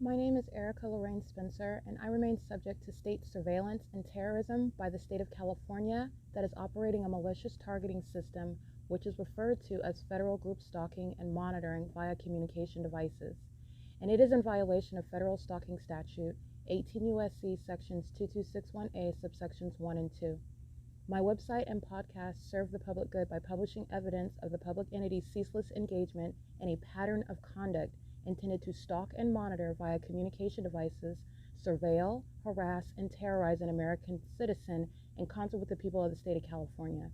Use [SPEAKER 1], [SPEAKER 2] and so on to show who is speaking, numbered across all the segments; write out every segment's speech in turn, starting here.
[SPEAKER 1] My name is Erica Lorraine Spencer, and I remain subject to state surveillance and terrorism by the state of California that is operating a malicious targeting system, which is referred to as federal group stalking and monitoring via communication devices. And it is in violation of federal stalking statute 18 U.S.C. sections 2261A subsections 1 and 2. My website and podcast serve the public good by publishing evidence of the public entity's ceaseless engagement in a pattern of conduct intended to stalk and monitor via communication devices, surveil, harass, and terrorize an American citizen in concert with the people of the state of California.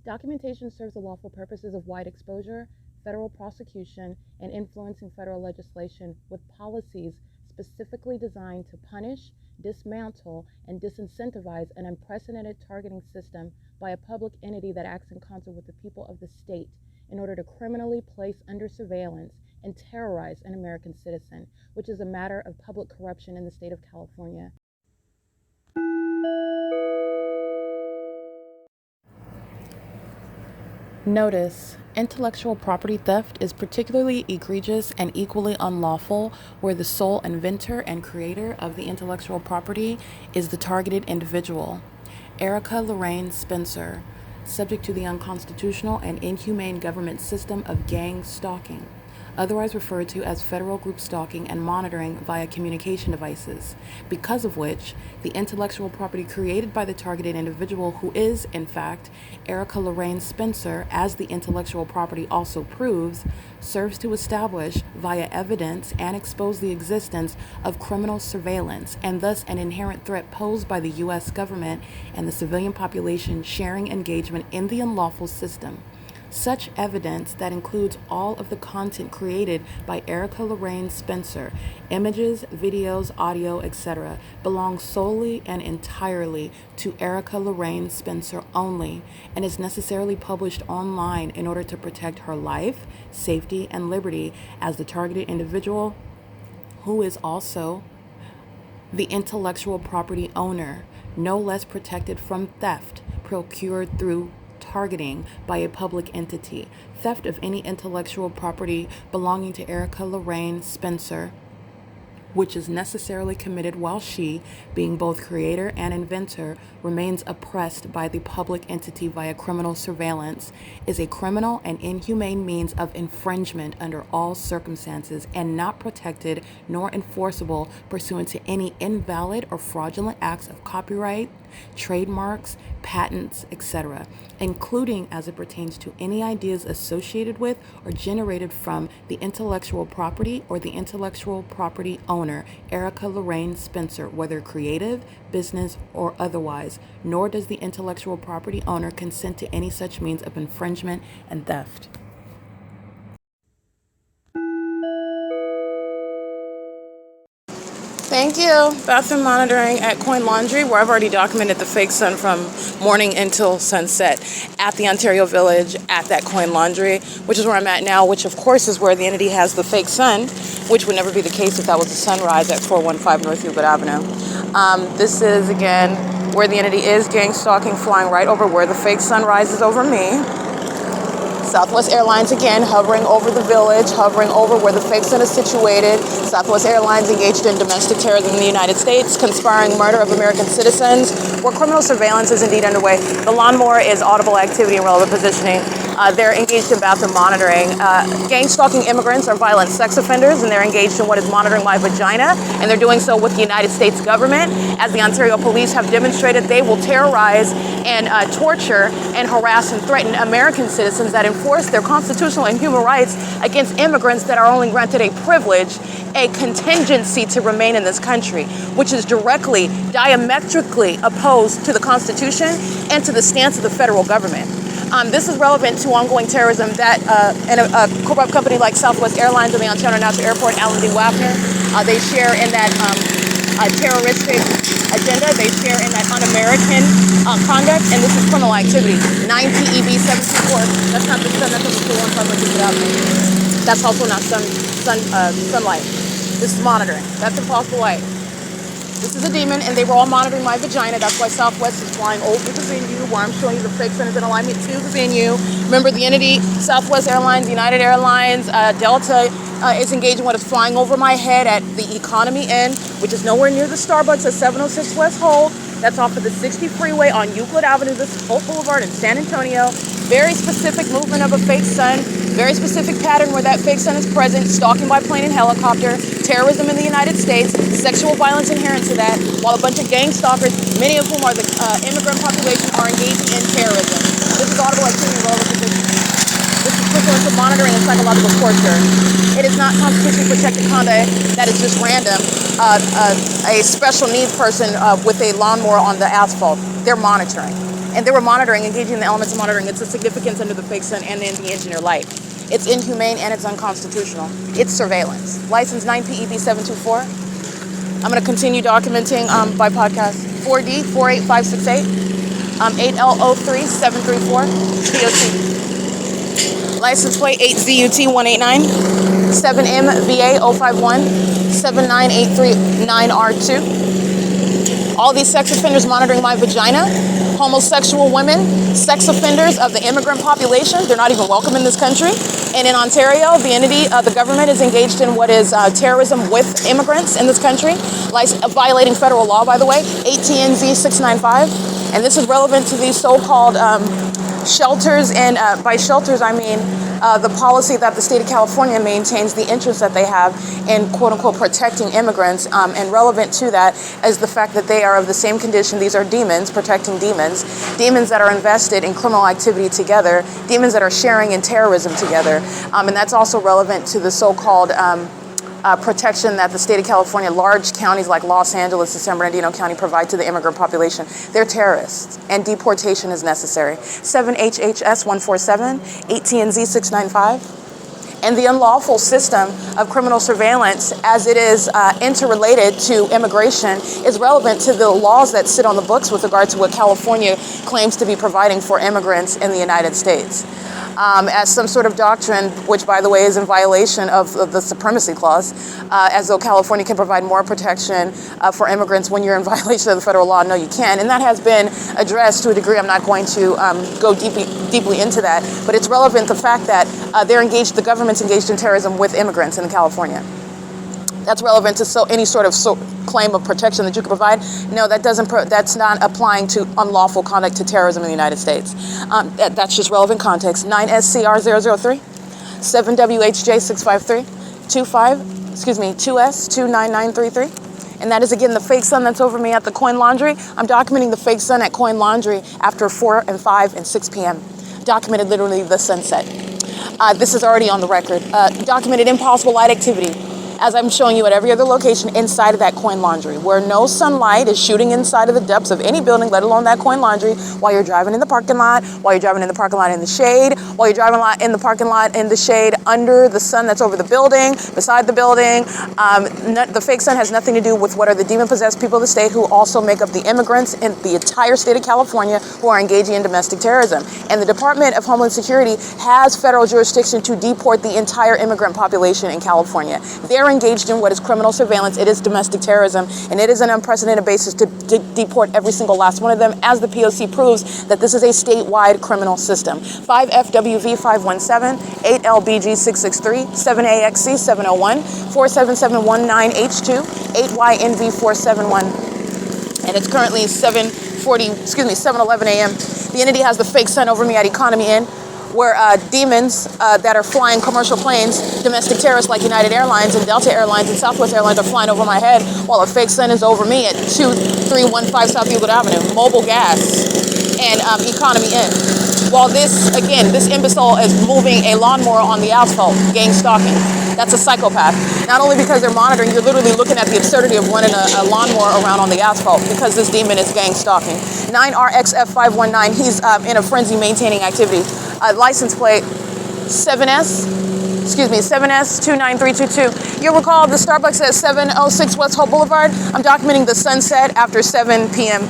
[SPEAKER 1] Documentation serves the lawful purposes of wide exposure, federal prosecution, and influencing federal legislation with policies specifically designed to punish, dismantle, and disincentivize an unprecedented targeting system by a public entity that acts in concert with the people of the state in order to criminally place under surveillance and terrorize an American citizen, which is a matter of public corruption in the state of California. Notice: intellectual property theft is particularly egregious and equally unlawful where the sole inventor and creator of the intellectual property is the targeted individual. Erica Lorraine Spencer, subject to the unconstitutional and inhumane government system of gang stalking, otherwise referred to as federal group stalking and monitoring via communication devices, because of which the intellectual property created by the targeted individual, who is, in fact, Erica Lorraine Spencer, as the intellectual property also proves, serves to establish via evidence and expose the existence of criminal surveillance and thus an inherent threat posed by the U.S. government and the civilian population sharing engagement in the unlawful system. Such evidence that includes all of the content created by Erica Lorraine Spencer, images, videos, audio, etc., belongs solely and entirely to Erica Lorraine Spencer only and is necessarily published online in order to protect her life, safety, and liberty as the targeted individual, who is also the intellectual property owner, no less protected from theft procured through targeting by a public entity. Theft of any intellectual property belonging to Erica Lorraine Spencer, which is necessarily committed while she, being both creator and inventor, remains oppressed by the public entity via criminal surveillance, is a criminal and inhumane means of infringement under all circumstances and not protected nor enforceable pursuant to any invalid or fraudulent acts of copyright, trademarks, patents, etc., including as it pertains to any ideas associated with or generated from the intellectual property or the intellectual property owner, Erica Lorraine Spencer, whether creative, business, or otherwise, nor does the intellectual property owner consent to any such means of infringement and theft. Thank you. Bathroom monitoring at Coin Laundry, where I've already documented the fake sun from morning until sunset at the Ontario Village at that Coin Laundry, which is where I'm at now, which of course is where the entity has the fake sun, which would never be the case if that was a sunrise at 415 North Euclid Avenue. This is, again, where the entity is gang stalking, flying right over where the fake sun rises over me. Southwest Airlines, again, hovering over the village, hovering over where the fake sun is situated. Southwest Airlines engaged in domestic terrorism in the United States, conspiring murder of American citizens, where criminal surveillance is indeed underway. The lawnmower is audible activity and relevant positioning. They're engaged in bathroom monitoring. Gang stalking immigrants are violent sex offenders, and they're engaged in what is monitoring my vagina, and they're doing so with the United States government. As the Ontario police have demonstrated, they will terrorize and torture and harass and threaten American citizens that enforce their constitutional and human rights against immigrants that are only granted a privilege, a contingency to remain in this country, which is directly, diametrically opposed to the Constitution and to the stance of the federal government. This is relevant to ongoing terrorism that and a corrupt company like Southwest Airlines and the Ontario National Airport, WAPNER, they share in that terroristic agenda. They share in that un-American conduct, and this is criminal activity. 9 PEB 724. That's not the sun. That's what the one from. That's also not sunlight. This is monitoring. That's impossible light. This is a demon, and they were all monitoring my vagina. That's why Southwest is flying over the venue, where I'm showing you the fake sun is in alignment to the venue. Remember, the entity, Southwest Airlines, United Airlines, Delta, is engaging what is flying over my head at the Economy Inn, which is nowhere near the Starbucks at 706 West Holt. That's off of the 60 freeway on Euclid Avenue, this is Holt Boulevard in San Antonio. Very specific movement of a fake sun, very specific pattern where that fake sun is present, stalking by plane and helicopter, terrorism in the United States, sexual violence inherent to that, while a bunch of gang stalkers, many of whom are the immigrant population, are engaging in terrorism. This is audible activity relevant to this. This is pursuant to monitoring and psychological torture. It is not constitutionally protected conduct that is just random. A special needs person with a lawnmower on the asphalt, they're monitoring. And they were monitoring, engaging in the elements of monitoring. It's a significance under the fake sun and in the engineer light. It's inhumane and it's unconstitutional. It's surveillance. License 9PEB 724. I'm going to continue documenting by podcast 4D 48568, 8L03 734, P.O.C. License plate 8ZUT 189, 7MVA 051, 7983 9R2. All these sex offenders monitoring my vagina, homosexual women, sex offenders of the immigrant population, they're not even welcome in this country. And in Ontario, the entity, the government is engaged in what is terrorism with immigrants in this country, violating federal law, by the way, 8TNZ 695. And this is relevant to these so-called shelters, and by shelters I mean the policy that the state of California maintains, the interest that they have in quote-unquote protecting immigrants, and relevant to that is the fact that they are of the same condition. These are demons, protecting demons that are invested in criminal activity together, demons that are sharing in terrorism together, and that's also relevant to the so-called protection that the state of California, large counties like Los Angeles and San Bernardino County provide to the immigrant population. They're terrorists, and deportation is necessary. 7HHS 147, 8TNZ 695. And the unlawful system of criminal surveillance, as it is interrelated to immigration, is relevant to the laws that sit on the books with regard to what California claims to be providing for immigrants in the United States. As some sort of doctrine, which by the way is in violation of the Supremacy Clause, as though California can provide more protection for immigrants when you're in violation of the federal law. No, you can't. And that has been addressed to a degree. I'm not going to go deeply into that, but it's relevant the fact that the government's engaged in terrorism with immigrants in California. That's relevant to any sort of claim of protection that you could provide. No, that's not applying to unlawful conduct to terrorism in the United States. That's just relevant context. 9SCR003, 7WHJ653, 2S29933. And that is again the fake sun that's over me at the Coin Laundry. I'm documenting the fake sun at Coin Laundry after 4 and 5 and 6 p.m. Documented literally the sunset. This is already on the record. Documented impossible light activity, as I'm showing you at every other location inside of that Coin Laundry, where no sunlight is shooting inside of the depths of any building, let alone that Coin Laundry, while you're driving in the parking lot, while you're driving in the parking lot in the shade, while you're driving in the parking lot in the shade under the sun that's over the building, beside the building. The fake sun has nothing to do with what are the demon-possessed people of the state who also make up the immigrants in the entire state of California who are engaging in domestic terrorism. And the Department of Homeland Security has federal jurisdiction to deport the entire immigrant population in California. They're engaged in what is criminal surveillance. It is domestic terrorism, and it is an unprecedented basis to deport every single last one of them, as the P.O.C. proves that this is a statewide criminal system. 5FWV 517, 8LBG 663, 7AXC 701, 47719H2, 8YNV 471, and it's currently 7:11 a.m. The entity has the fake sun over me at Economy Inn, where demons that are flying commercial planes, domestic terrorists like United Airlines and Delta Airlines and Southwest Airlines are flying over my head, while a fake sun is over me at 2315 South Euclid Avenue, Mobile Gas, and Economy Inn. While this imbecile is moving a lawnmower on the asphalt, gang stalking. That's a psychopath. Not only because they're monitoring, you're literally looking at the absurdity of running a lawnmower around on the asphalt because this demon is gang stalking. 9RXF519, he's in a frenzy maintaining activity. License plate 7S29322. You'll recall the Starbucks at 706 West Holt Boulevard. I'm documenting the sunset after 7 p.m.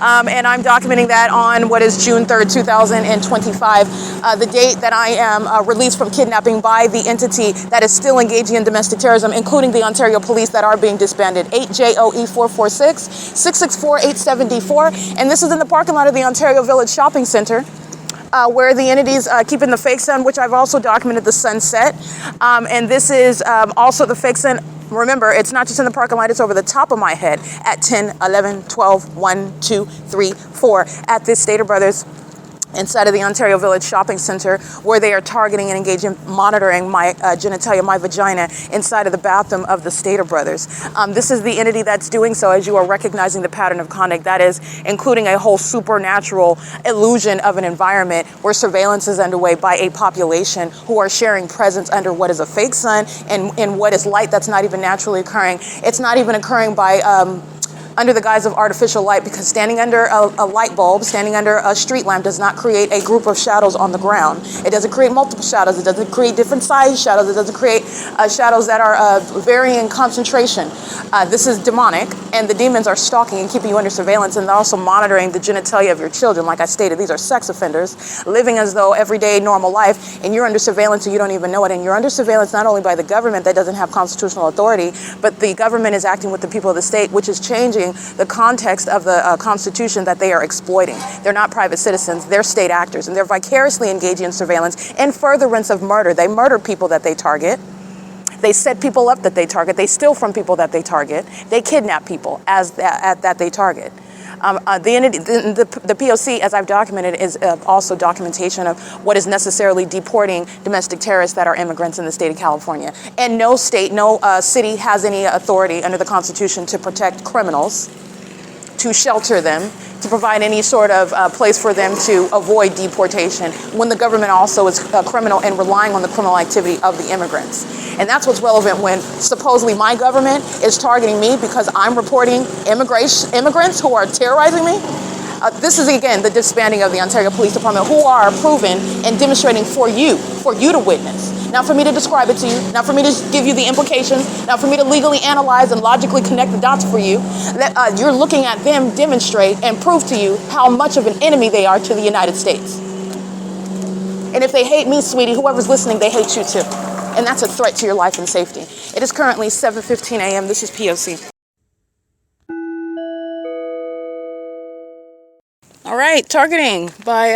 [SPEAKER 2] And I'm documenting that on what is June 3rd, 2025, the date that I am released from kidnapping by the entity that is still engaging in domestic terrorism, including the Ontario Police that are being disbanded. 8JOE 446 664 87D4, and this is in the parking lot of the Ontario Village Shopping Center. Where the entities keeping the fake sun, which I've also documented the sunset. And this is also the fake sun. Remember, it's not just in the parking lot, it's over the top of my head at 10, 11, 12, 1, 2, 3, 4 at this Stater Brothers inside of the Ontario Village Shopping Center, where they are targeting and engaging, monitoring my genitalia, my vagina, inside of the bathroom of the Stater Brothers. This is the entity that's doing so, as you are recognizing the pattern of conduct, that is including a whole supernatural illusion of an environment where surveillance is underway by a population who are sharing presence under what is a fake sun and what is light that's not even naturally occurring. It's not even occurring by under the guise of artificial light, because standing under a light bulb, standing under a street lamp does not create a group of shadows on the ground. It doesn't create multiple shadows. It doesn't create different size shadows. It doesn't create shadows that are varying in concentration. This is demonic, and the demons are stalking and keeping you under surveillance, and they're also monitoring the genitalia of your children. Like I stated, these are sex offenders living as though everyday normal life, and you're under surveillance and you don't even know it. And you're under surveillance not only by the government that doesn't have constitutional authority, but the government is acting with the people of the state, which is changing the context of the Constitution that they are exploiting. They're not private citizens, they're state actors, and they're vicariously engaging in surveillance in furtherance of murder. They murder people that they target. They set people up that they target. They steal from people that they target. They kidnap people that they target. The P.O.C, as I've documented, is also documentation of what is necessarily deporting domestic terrorists that are immigrants in the state of California. And no state, no city has any authority under the Constitution to protect criminals, to shelter them, to provide any sort of place for them to avoid deportation, when the government also is criminal and relying on the criminal activity of the immigrants. And that's what's relevant when supposedly my government is targeting me because I'm reporting immigrants who are terrorizing me. This is, again, the disbanding of the Ontario Police Department, who are proven and demonstrating for you to witness. Not for me to describe it to you, not for me to give you the implications, not for me to legally analyze and logically connect the dots for you. You're looking at them demonstrate and prove to you how much of an enemy they are to the United States. And if they hate me, sweetie, whoever's listening, they hate you too. And that's a threat to your life and safety. It is currently 7:15 a.m. This is P.O.C. All right, targeting by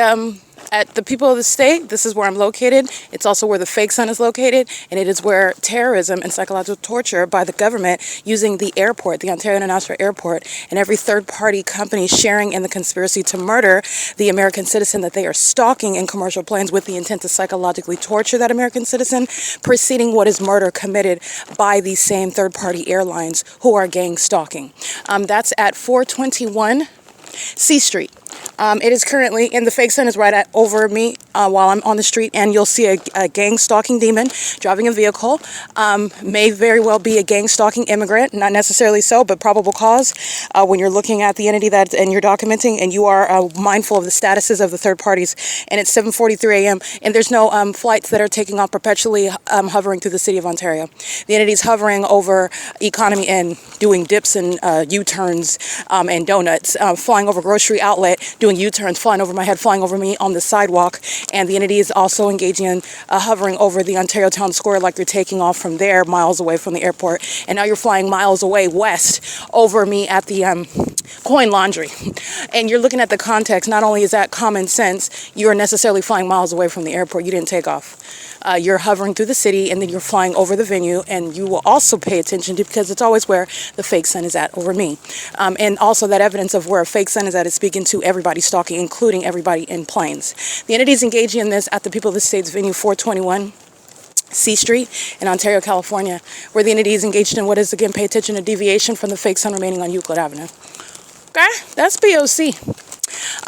[SPEAKER 2] at the people of the state. This is where I'm located. It's also where the fake sun is located, and it is where terrorism and psychological torture by the government using the airport, the Ontario International Airport, and every third-party company sharing in the conspiracy to murder the American citizen that they are stalking in commercial planes with the intent to psychologically torture that American citizen, preceding what is murder committed by these same third-party airlines who are gang stalking. That's at 421 C Street. It is currently, and the fake sun is right over me while I'm on the street, and you'll see a gang stalking demon driving a vehicle. May very well be a gang stalking immigrant, not necessarily so, but probable cause when you're looking at the entity that and you're documenting, and you are mindful of the statuses of the third parties. And it's 7:43 a.m. and there's no flights that are taking off perpetually hovering through the city of Ontario. The entity's hovering over economy and doing dips and U-turns and donuts, flying over grocery outlet, doing U-turns, flying over my head, flying over me on the sidewalk. And the entity is also engaging in hovering over the Ontario Town Square like they're taking off from there, miles away from the airport. And now you're flying miles away west over me at the coin laundry. And you're looking at the context. Not only is that common sense, you're necessarily flying miles away from the airport. You didn't take off. You're hovering through the city, and then you're flying over the venue, and you will also pay attention to, because it's always where the fake sun is at over me. And also that evidence of where a fake sun is at is speaking to everybody stalking, including everybody in planes. The entity is engaging in this at the People of the State's venue 421 C Street in Ontario, California, where the entity is engaged in what is, again, pay attention to deviation from the fake sun remaining on Euclid Avenue. Okay, that's P.O.C.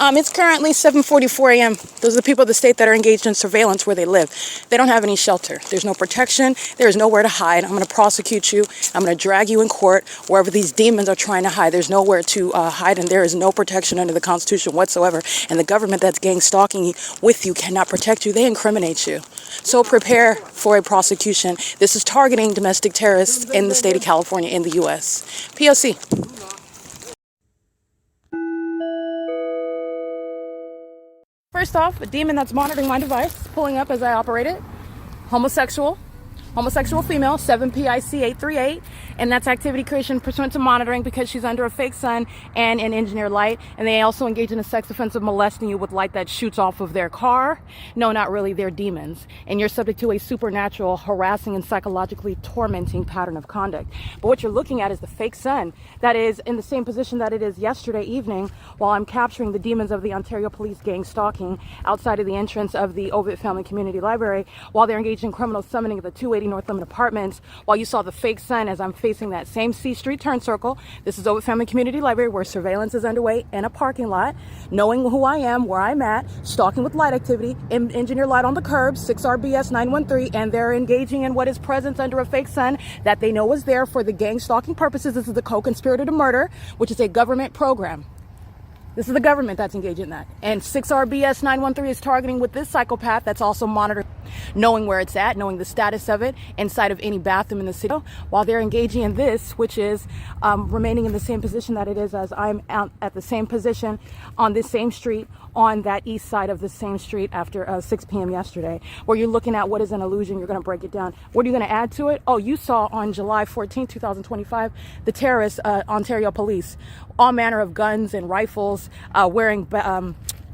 [SPEAKER 2] It's currently 7:44 a.m. Those are the people of the state that are engaged in surveillance where they live. They don't have any shelter. There's no protection. There is nowhere to hide. I'm going to prosecute you. I'm going to drag you in court wherever these demons are trying to hide. There's nowhere to hide, and there is no protection under the Constitution whatsoever. And the government that's gang stalking with you cannot protect you. They incriminate you. So prepare for a prosecution. This is targeting domestic terrorists in the state of California in the U.S. P.O.C. First off, a demon that's monitoring my device, pulling up as I operate it. Homosexual female, 7PIC838, and that's activity creation pursuant to monitoring because she's under a fake sun and an engineered light, and they also engage in a sex offense of molesting you with light that shoots off of their car. No, not really, they're demons, and you're subject to a supernatural, harassing, and psychologically tormenting pattern of conduct. But what you're looking at is the fake sun that is in the same position that it is yesterday evening while I'm capturing the demons of the Ontario Police gang stalking outside of the entrance of the OVITT Family Community Library while they're engaged in criminal summoning of the 280 North Lemon Apartments, while you saw the fake sun as I'm facing that same C Street turn circle. This is OVITT Family Community Library where surveillance is underway in a parking lot, knowing who I am, where I'm at, stalking with light activity, engineer light on the curb, 6RBS 913, and they're engaging in what is presence under a fake sun that they know is there for the gang stalking purposes. This is the co-conspirator to murder, which is a government program. This is the government that's engaged in that. And 6RBS 913 is targeting with this psychopath that's also monitored, knowing where it's at, knowing the status of it inside of any bathroom in the city, while they're engaging in this, which is remaining in the same position that it is as I'm out at the same position on this same street on that east side of the same street after 6 p.m. yesterday, where you're looking at what is an illusion. You're going to break it down. What are you going to add to it? Oh, you saw on July 14, 2025, the terrorists, Ontario police, all manner of guns and rifles, wearing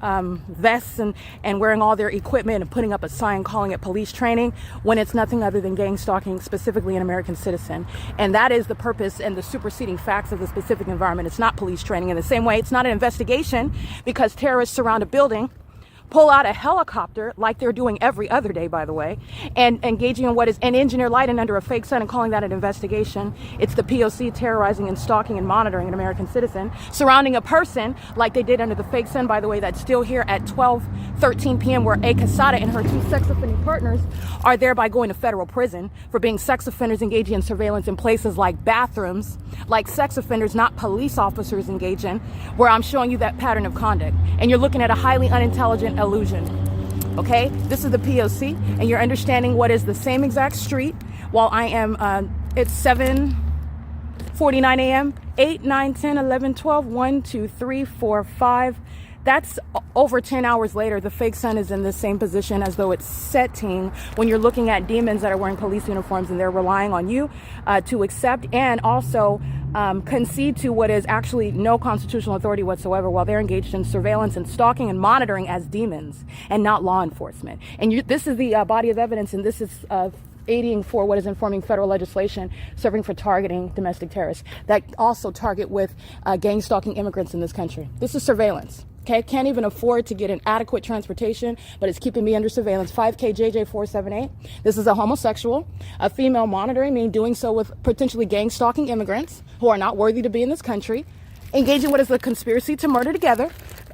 [SPEAKER 2] vests and wearing all their equipment and putting up a sign calling it police training when it's nothing other than gang stalking, specifically an American citizen. And that is the purpose and the superseding facts of the specific environment. It's not police training. In the same way, it's not an investigation because terrorists surround a building, pull out a helicopter like they're doing every other day, by the way, and engaging in what is an engineer light and under a fake sun and calling that an investigation. It's the P.O.C. terrorizing and stalking and monitoring an American citizen, surrounding a person like they did under the fake sun, by the way, that's still here at 12:13 p.m. where A. Casada and her two sex offending partners are thereby going to federal prison for being sex offenders engaging in surveillance in places like bathrooms, like sex offenders, not police officers engage in, where I'm showing you that pattern of conduct. And you're looking at a highly unintelligent illusion. Okay, this is the P.O.C. and you're understanding what is the same exact street while I am it's 7:49 a.m. 8, 9, 10, 11, 12, 1, 2, 3, 4, 5. That's over 10 hours later. The fake sun is in the same position as though it's setting when you're looking at demons that are wearing police uniforms and they're relying on you to accept and also concede to what is actually no constitutional authority whatsoever while they're engaged in surveillance and stalking and monitoring as demons and not law enforcement. And this is the body of evidence, and this is aiding for what is informing federal legislation serving for targeting domestic terrorists that also target with gang stalking immigrants in this country. This is surveillance. Okay, can't even afford to get an adequate transportation, but it's keeping me under surveillance. 5KJJ478. This is a homosexual, a female monitoring me, doing so with potentially gang stalking immigrants who are not worthy to be in this country, engaging what is a conspiracy to murder together.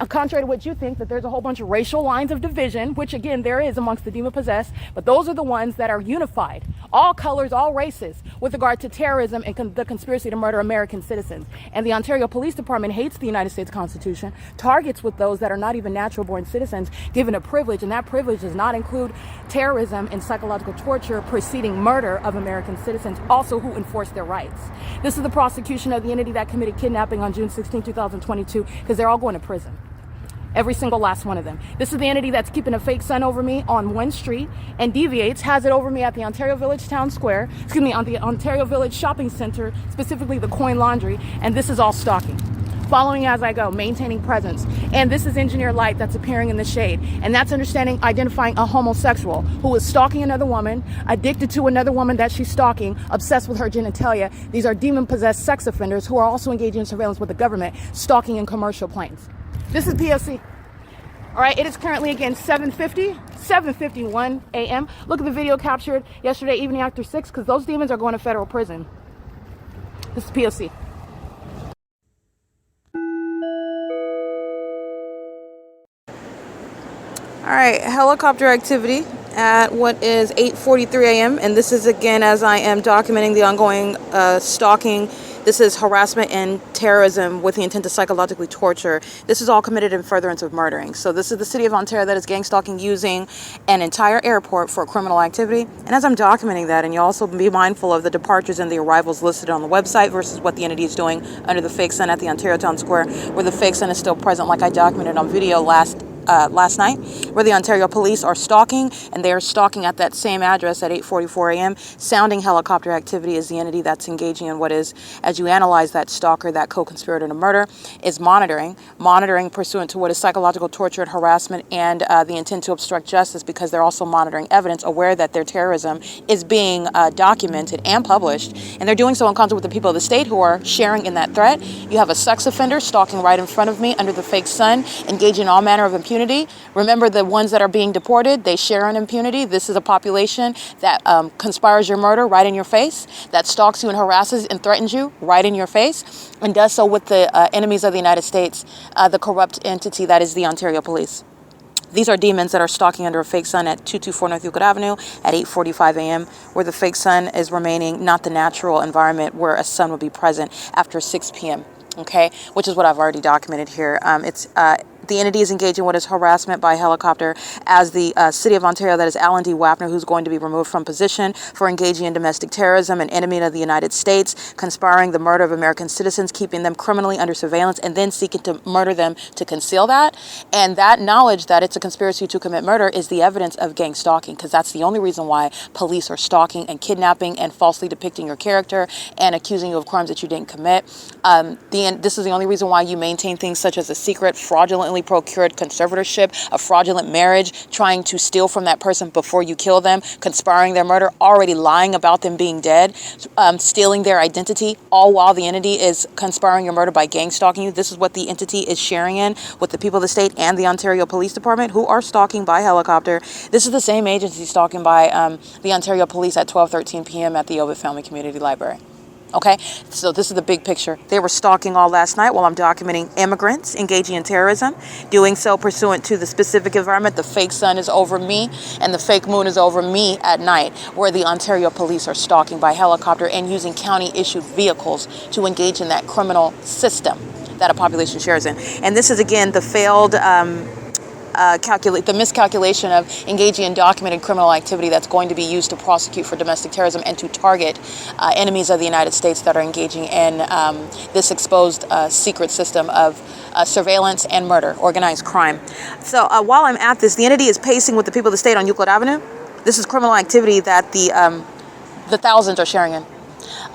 [SPEAKER 2] Contrary to what you think, that there's a whole bunch of racial lines of division, which again there is amongst the demon possessed, but those are the ones that are unified, all colors, all races, with regard to terrorism and the conspiracy to murder American citizens. And the Ontario Police Department hates the United States Constitution, targets with those that are not even natural born citizens, given a privilege, and that privilege does not include terrorism and psychological torture preceding murder of American citizens, also who enforce their rights. This is the prosecution of the entity that committed kidnapping on June 16, 2022, because they're all going to prison. Every single last one of them. This is the entity that's keeping a fake sun over me on one street and deviates, has it over me at the Ontario Village Town Square, on the Ontario Village Shopping Center, specifically the Coin Laundry, and this is all stalking. Following as I go, maintaining presence. And this is engineer light that's appearing in the shade. And that's identifying a homosexual who is stalking another woman, addicted to another woman that she's stalking, obsessed with her genitalia. These are demon-possessed sex offenders who are also engaging in surveillance with the government, stalking in commercial planes. This is P.O.C. All right, it is currently again 7:51 a.m. Look at the video captured yesterday evening after 6, because those demons are going to federal prison. This is P.O.C. All right, helicopter activity at what is 8:43 a.m. And this is again as I am documenting the ongoing stalking. This is harassment and terrorism with the intent to psychologically torture. This is all committed in furtherance of murdering. So this is the city of Ontario that is gang stalking using an entire airport for criminal activity. And as I'm documenting that, and you also be mindful of the departures and the arrivals listed on the website versus what the entity is doing under the fake sun at the Ontario Town Square, where the fake sun is still present like I documented on video last last night, where the Ontario police are stalking, and they are stalking at that same address at 8:44 a.m. Sounding helicopter activity is the entity that's engaging in what is, as you analyze that stalker, that co-conspirator to murder, is monitoring pursuant to what is psychological torture and harassment and the intent to obstruct justice, because they're also monitoring evidence, aware that their terrorism is being documented and published, and they're doing so in concert with the people of the state who are sharing in that threat. You have a sex offender stalking right in front of me under the fake sun, engaging in all manner of impunity. Remember, the ones that are being deported, they share in impunity. This is a population that conspires your murder right in your face, that stalks you and harasses and threatens you right in your face, and does so with the enemies of the United States, the corrupt entity that is the Ontario Police. These are demons that are stalking under a fake sun at 224 North Euclid Avenue at 8:45 a.m., where the fake sun is remaining not the natural environment where a sun would be present after 6 p.m., okay, which is what I've already documented here. The entity is engaged in what is harassment by helicopter as the City of Ontario, that is Alan D. WAPNER, who's going to be removed from position for engaging in domestic terrorism, an enemy of the United States, conspiring the murder of American citizens, keeping them criminally under surveillance, and then seeking to murder them to conceal that. And that knowledge that it's a conspiracy to commit murder is the evidence of gang stalking, because that's the only reason why police are stalking and kidnapping and falsely depicting your character and accusing you of crimes that you didn't commit. This is the only reason why you maintain things such as a secret, fraudulently procured conservatorship, a fraudulent marriage, trying to steal from that person before you kill them, conspiring their murder, already lying about them being dead, stealing their identity, all while the entity is conspiring your murder by gang stalking you. This is what the entity is sharing in with the people of the state and the Ontario Police Department, who are stalking by helicopter. This is the same agency stalking by the Ontario Police at 12:13 p.m. at the OVITT Family Community Library. Okay, so this is the big picture. They were stalking all last night while I'm documenting immigrants engaging in terrorism, doing so pursuant to the specific environment. The fake sun is over me and the fake moon is over me at night, where the Ontario police are stalking by helicopter and using county-issued vehicles to engage in that criminal system that a population shares in. And this is, again, the failed the miscalculation of engaging in documented criminal activity that's going to be used to prosecute for domestic terrorism and to target enemies of the United States that are engaging in this exposed secret system of surveillance and murder, organized crime. So while I'm at this, the entity is pacing with the people of the state on Euclid Avenue. This is criminal activity that the thousands are sharing in.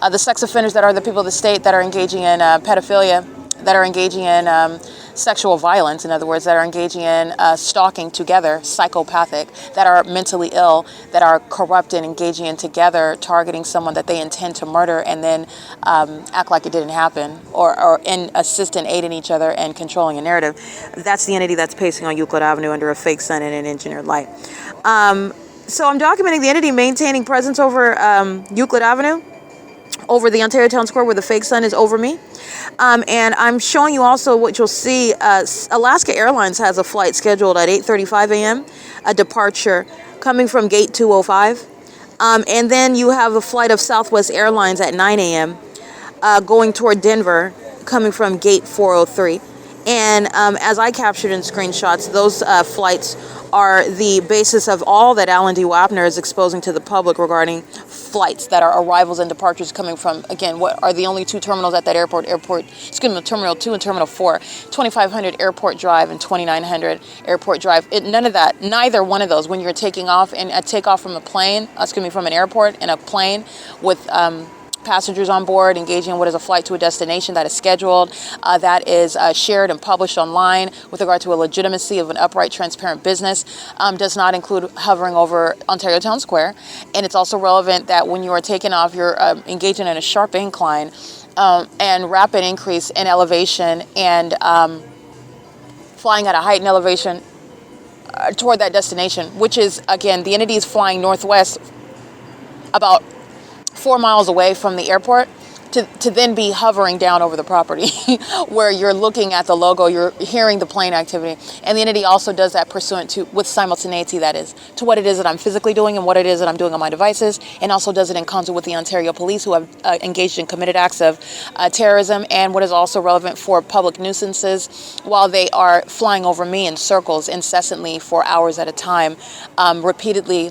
[SPEAKER 2] The sex offenders that are the people of the state that are engaging in pedophilia, that are engaging in sexual violence, in other words, that are engaging in stalking together, psychopathic, that are mentally ill, that are corrupt and engaging in together, targeting someone that they intend to murder and then act like it didn't happen, or assist and aid in each other and controlling a narrative. That's the entity that's pacing on Euclid Avenue under a fake sun and an engineered light. So I'm documenting the entity maintaining presence over Euclid Avenue, over the Ontario Town Square where the fake sun is over me. And I'm showing you also what you'll see. Alaska Airlines has a flight scheduled at 8:35 a.m., a departure coming from gate 205. And then you have a flight of Southwest Airlines at 9 a.m. Going toward Denver, coming from gate 403. And as I captured in screenshots, those flights are the basis of all that Alan D. WAPNER is exposing to the public regarding flights that are arrivals and departures coming from, again, what are the only two terminals at that airport, Terminal 2 and Terminal 4, 2500 Airport Drive and 2900 Airport Drive. None of that, neither one of those, when you're taking off and a takeoff from a plane, from an airport in a plane with passengers on board engaging in what is a flight to a destination that is scheduled, that is shared and published online with regard to a legitimacy of an upright, transparent business, does not include hovering over Ontario Town Square. And it's also relevant that when you are taking off, you're engaging in a sharp incline and rapid increase in elevation and flying at a height and elevation toward that destination, which is, again, the entity is flying northwest about 4 miles away from the airport to then be hovering down over the property where you're looking at the logo, you're hearing the plane activity. And the entity also does that pursuant to, with simultaneity, that is, to what it is that I'm physically doing and what it is that I'm doing on my devices, and also does it in concert with the Ontario Police, who have engaged in committed acts of terrorism, and what is also relevant for public nuisances, while they are flying over me in circles incessantly for hours at a time, repeatedly,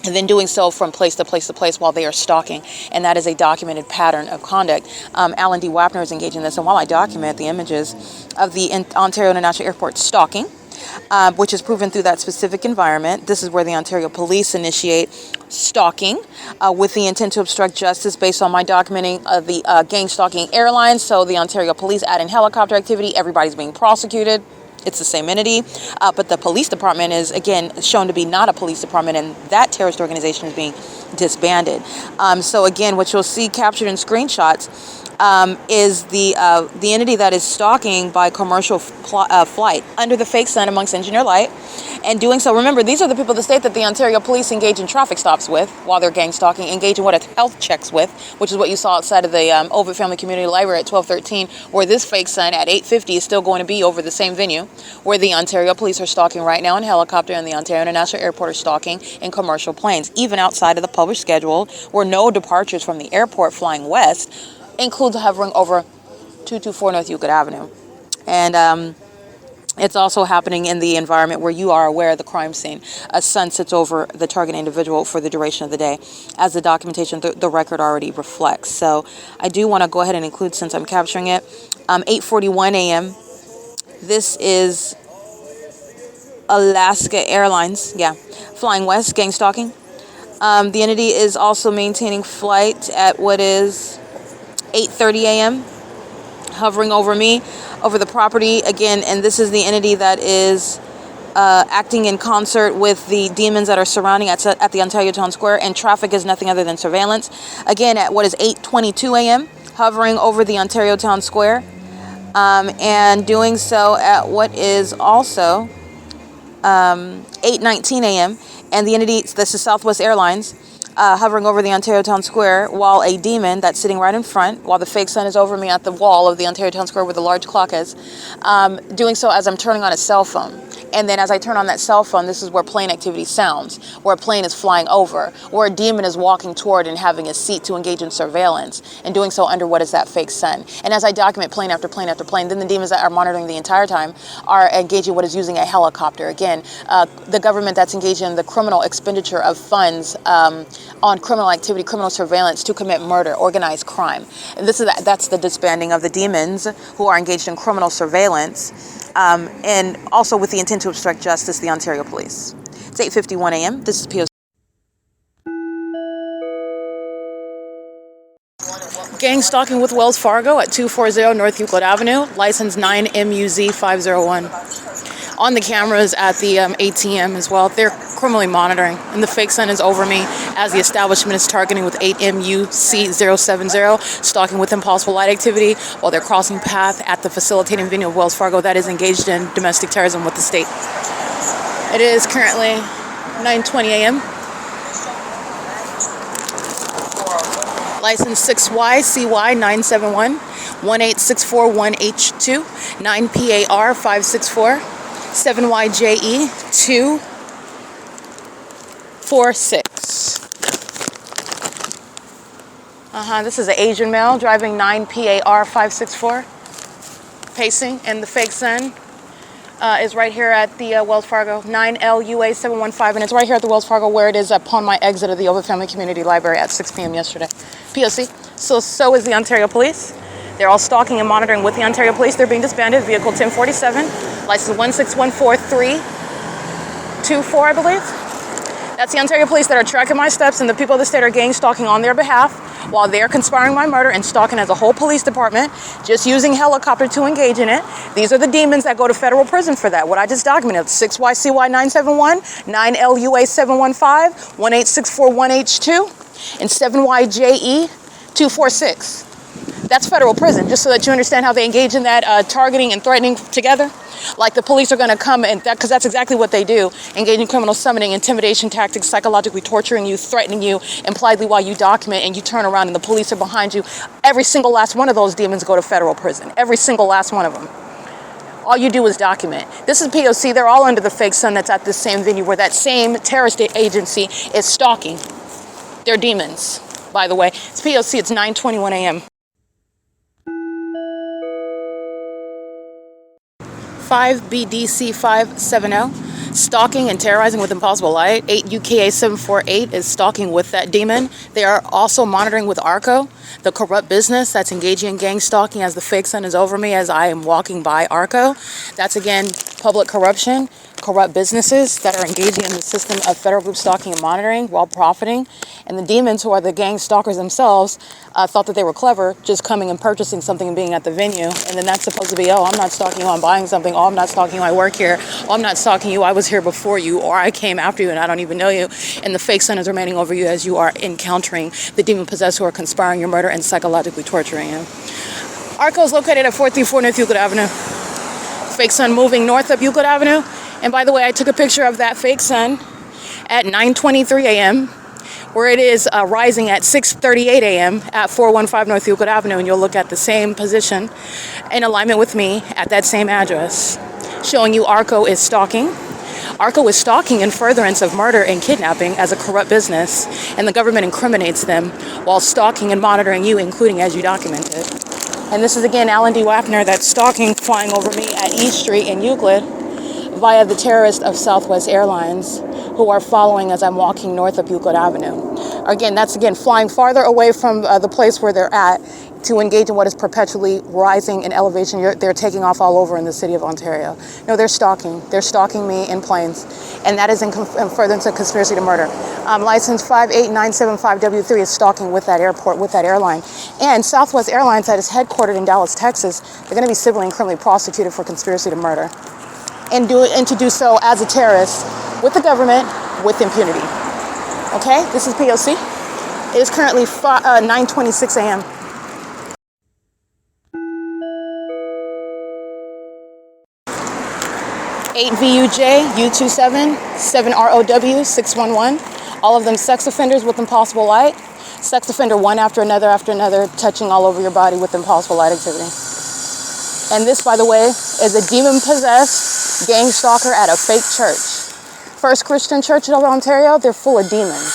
[SPEAKER 2] and then doing so from place to place to place while they are stalking. And that is a documented pattern of conduct. Alan D. WAPNER is engaging in this. And while I document the images of the Ontario International Airport stalking, which is proven through that specific environment. This is where the Ontario Police initiate stalking with the intent to obstruct justice based on my documenting of the gang stalking airlines. So the Ontario Police adding helicopter activity, everybody's being prosecuted. It's the same entity, but the police department is, again, shown to be not a police department, and that terrorist organization is being disbanded. So again, what you'll see captured in screenshots is the entity that is stalking by commercial flight under the fake sun amongst engineer light. And doing so, remember, these are the people of the state that the Ontario Police engage in traffic stops with while they're gang stalking, engage in what health checks with, which is what you saw outside of the OVITT Family Community Library at 1213, where this fake sun at 8:50 is still going to be over the same venue where the Ontario Police are stalking right now in helicopter, and the Ontario International Airport are stalking in commercial planes, even outside of the published schedule, where no departures from the airport flying west includes hovering over 224 North Euclid Avenue. And it's also happening in the environment where you are aware of the crime scene. A sun sits over the target individual for the duration of the day, as the documentation, the record already reflects. So I do want to go ahead and include, since I'm capturing it, 8:41 a.m. This is Alaska Airlines, flying west, gang stalking. The entity is also maintaining flight at what is 8:30 a.m., hovering over me, over the property again, and this is the entity that is acting in concert with the demons that are surrounding at the Ontario Town Square, and traffic is nothing other than surveillance. Again, at what is 8:22 a.m., hovering over the Ontario Town Square, and doing so at what is also 8:19 a.m., and the entity, this is Southwest Airlines, hovering over the Ontario Town Square, while a demon that's sitting right in front, while the fake sun is over me at the wall of the Ontario Town Square where the large clock is, doing so as I'm turning on a cell phone. And then as I turn on that cell phone, this is where plane activity sounds, where a plane is flying over, where a demon is walking toward and having a seat to engage in surveillance, and doing so under what is that fake sun. And as I document plane after plane after plane, then the demons that are monitoring the entire time are engaging what is using a helicopter. Again, the government that's engaged in the criminal expenditure of funds on criminal activity, criminal surveillance to commit murder, organized crime. And that's the disbanding of the demons who are engaged in criminal surveillance, and also with the intent to obstruct justice, the Ontario Police. It's 8:51 a.m. This is P.O.C. Gang stalking with Wells Fargo at 240 North Euclid Avenue, license 9MUZ501. On the cameras at the ATM as well, they're criminally monitoring, and the fake sun is over me as the establishment is targeting with 8MUC070, stalking with impossible light activity while they're crossing path at the facilitating venue of Wells Fargo that is engaged in domestic terrorism with the state. It is currently 9:20 a.m. License 6YCY971, 18641H2, 9PAR564, 7YJE246. This is an Asian male driving 9PAR564, pacing, and the fake sun is right here at the Wells Fargo, 9LUA715, and it's right here at the Wells Fargo where it is upon my exit of the OVITT Family Community Library at 6 p.m. yesterday. P.O.C. So is the Ontario Police. They're all stalking and monitoring with the Ontario Police. They're being disbanded. Vehicle 1047, license 1614324, I believe. That's the Ontario Police that are tracking my steps, and the people of the state are gang stalking on their behalf while they're conspiring my murder and stalking as a whole police department, just using helicopter to engage in it. These are the demons that go to federal prison for that. What I just documented, 6YCY971, 9LUA715, 18641H2, and 7YJE246. That's federal prison, just so that you understand how they engage in that targeting and threatening together. Like the police are going to come, and because that's exactly what they do, engage in criminal summoning, intimidation tactics, psychologically torturing you, threatening you impliedly while you document, and you turn around and the police are behind you. Every single last one of those demons go to federal prison. Every single last one of them. All you do is document. This is P.O.C. They're all under the fake sun that's at this same venue where that same terrorist agency is stalking. They're demons, by the way. It's P.O.C. It's 9:21 a.m. 5BDC570, Stalking and terrorizing with impossible light. 8 UKA 748 is stalking with that demon. They are also monitoring with ARCO, the corrupt business that's engaging in gang stalking as the fake sun is over me as I am walking by ARCO. That's again public corruption, corrupt businesses that are engaging in the system of federal group stalking and monitoring while profiting. And the demons, who are the gang stalkers themselves, thought that they were clever, just coming and purchasing something and being at the venue. And then that's supposed to be, oh, I'm not stalking you, I'm buying something. Oh, I'm not stalking you, I work here. Oh, I'm not stalking you, I was here before you, or I came after you and I don't even know you. And the fake sun is remaining over you as you are encountering the demon possessed who are conspiring your murder and psychologically torturing you. ARCO is located at 434 North Euclid Avenue. Fake sun moving north up Euclid Avenue. And by the way, I took a picture of that fake sun at 9:23 a.m., where it is rising at 6:38 a.m. at 415 North Euclid Avenue, and you'll look at the same position in alignment with me at that same address, showing you ARCO is stalking. ARCO is stalking in furtherance of murder and kidnapping as a corrupt business, and the government incriminates them while stalking and monitoring you, including as you document it. And this is again Alan D. WAPNER that's stalking, flying over me at E Street in Euclid via the terrorists of Southwest Airlines, who are following as I'm walking north of Euclid Avenue. Again, that's again flying farther away from the place where they're at to engage in what is perpetually rising in elevation. They're taking off all over in the city of Ontario. No, they're stalking. They're stalking me in planes, and that is in furtherance of conspiracy to murder. License 58975W3 is stalking with that airport, with that airline. And Southwest Airlines, that is headquartered in Dallas, Texas, they're going to be civilly and criminally prosecuted for conspiracy to murder. And to do so as a terrorist with the government with impunity. Okay, this is P.O.C. It is currently 9:26 a.m. Eight VUJ U27 7 ROW 611. All of them sex offenders with impossible light. Sex offender one after another, touching all over your body with impossible light activity. And this, by the way, is a demon-possessed gang stalker at a fake church. First Christian Church in Ontario, they're full of demons.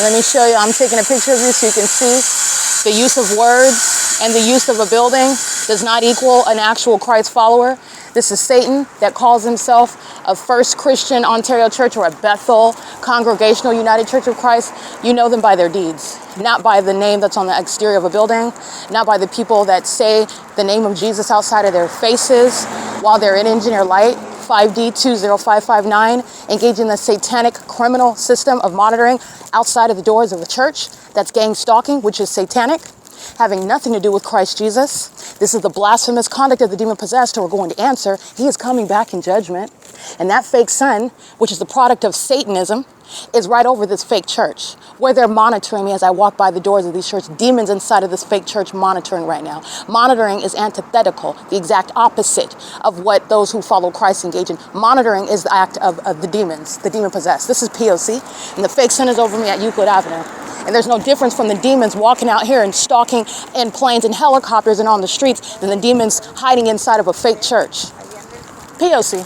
[SPEAKER 2] Let me show you, I'm taking a picture of you so you can see the use of words and the use of a building does not equal an actual Christ follower. This is Satan that calls himself a First Christian Ontario Church or a Bethel Congregational United Church of Christ. You know them by their deeds, not by the name that's on the exterior of a building, not by the people that say the name of Jesus outside of their faces while they're in Engineer Light, 5D 20559, engaging the satanic criminal system of monitoring outside of the doors of the church. That's gang stalking, which is satanic, having nothing to do with Christ Jesus. This is the blasphemous conduct of the demon-possessed who are going to answer. He is coming back in judgment. And that fake sun, which is the product of Satanism, is right over this fake church, where they're monitoring me as I walk by the doors of these church. Demons inside of this fake church monitoring right now. Monitoring is antithetical, the exact opposite of what those who follow Christ engage in. Monitoring is the act of the demons, the demon-possessed. This is P.O.C., and the fake sun is over me at Euclid Avenue. And there's no difference from the demons walking out here and stalking in planes and helicopters and on the streets than the demons hiding inside of a fake church. P.O.C.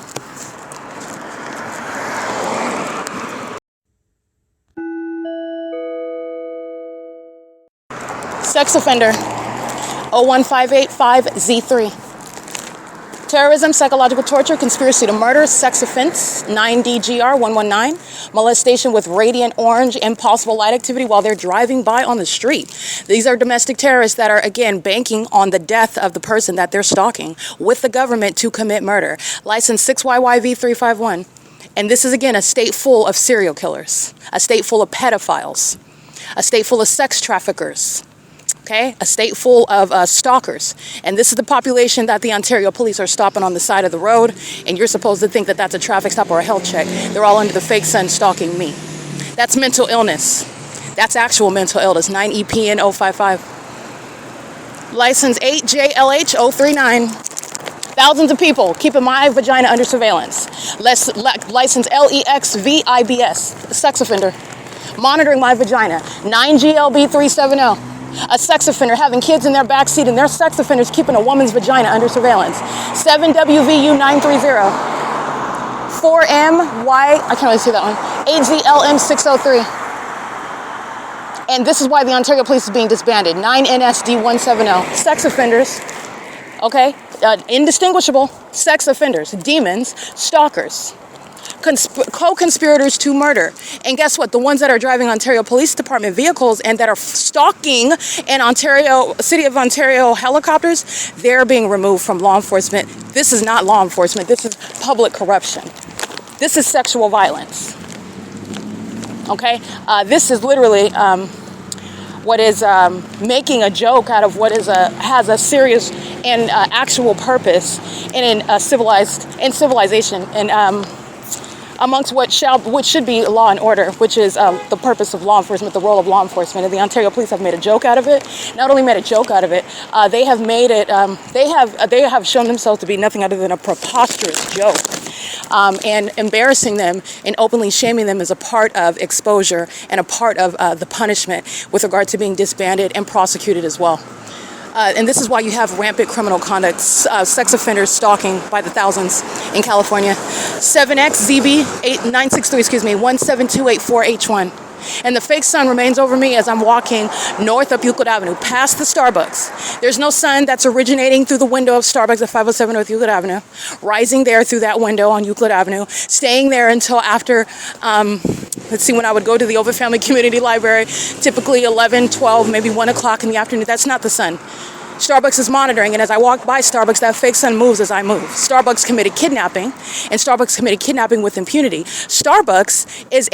[SPEAKER 2] Sex offender 01585Z3. Terrorism, psychological torture, conspiracy to murder, sex offense 9DGR 119. Molestation with radiant orange, impossible light activity while they're driving by on the street. These are domestic terrorists that are, again, banking on the death of the person that they're stalking with the government to commit murder. License 6YYV351. And this is, again, a state full of serial killers, a state full of pedophiles, a state full of sex traffickers. Okay, a state full of stalkers. And this is the population that the Ontario police are stopping on the side of the road. And you're supposed to think that that's a traffic stop or a health check. They're all under the fake sun stalking me. That's mental illness. That's actual mental illness. 9EPN 055. License 8JLH039. Thousands of people keeping my vagina under surveillance. License LEXVIBS, sex offender. Monitoring my vagina. 9GLB370. A sex offender having kids in their backseat and their sex offenders keeping a woman's vagina under surveillance. 7WVU930. 4MY, I can't really see that one. 8ZLM603. And this is why the Ontario Police is being disbanded. 9NSD170. Sex offenders, okay, indistinguishable sex offenders, demons, stalkers, co-conspirators to murder. And guess what? The ones that are driving Ontario Police Department vehicles and that are stalking in Ontario, City of Ontario helicopters, they're being removed from law enforcement. This is not law enforcement. This is public corruption. This is sexual violence. Okay? This is literally what is making a joke out of what is has a serious and actual purpose in civilization and amongst what should be law and order, which is the purpose of law enforcement, the role of law enforcement. And the Ontario Police have made a joke out of it. Not only made a joke out of it, they have made it. They have shown themselves to be nothing other than a preposterous joke, and embarrassing them and openly shaming them as a part of exposure and a part of the punishment with regard to being disbanded and prosecuted as well. And this is why you have rampant criminal conduct, sex offenders stalking by the thousands in California. 7X963, 17284H1. And the fake sun remains over me as I'm walking north up Euclid Avenue, past the Starbucks. There's no sun that's originating through the window of Starbucks at 507 North Euclid Avenue, rising there through that window on Euclid Avenue, staying there until after, let's see, when I would go to the OVITT Family Community Library, typically 11, 12, maybe 1 o'clock in the afternoon. That's not the sun. Starbucks is monitoring, and as I walk by Starbucks, that fake sun moves as I move. Starbucks committed kidnapping, and Starbucks committed kidnapping with impunity. Starbucks is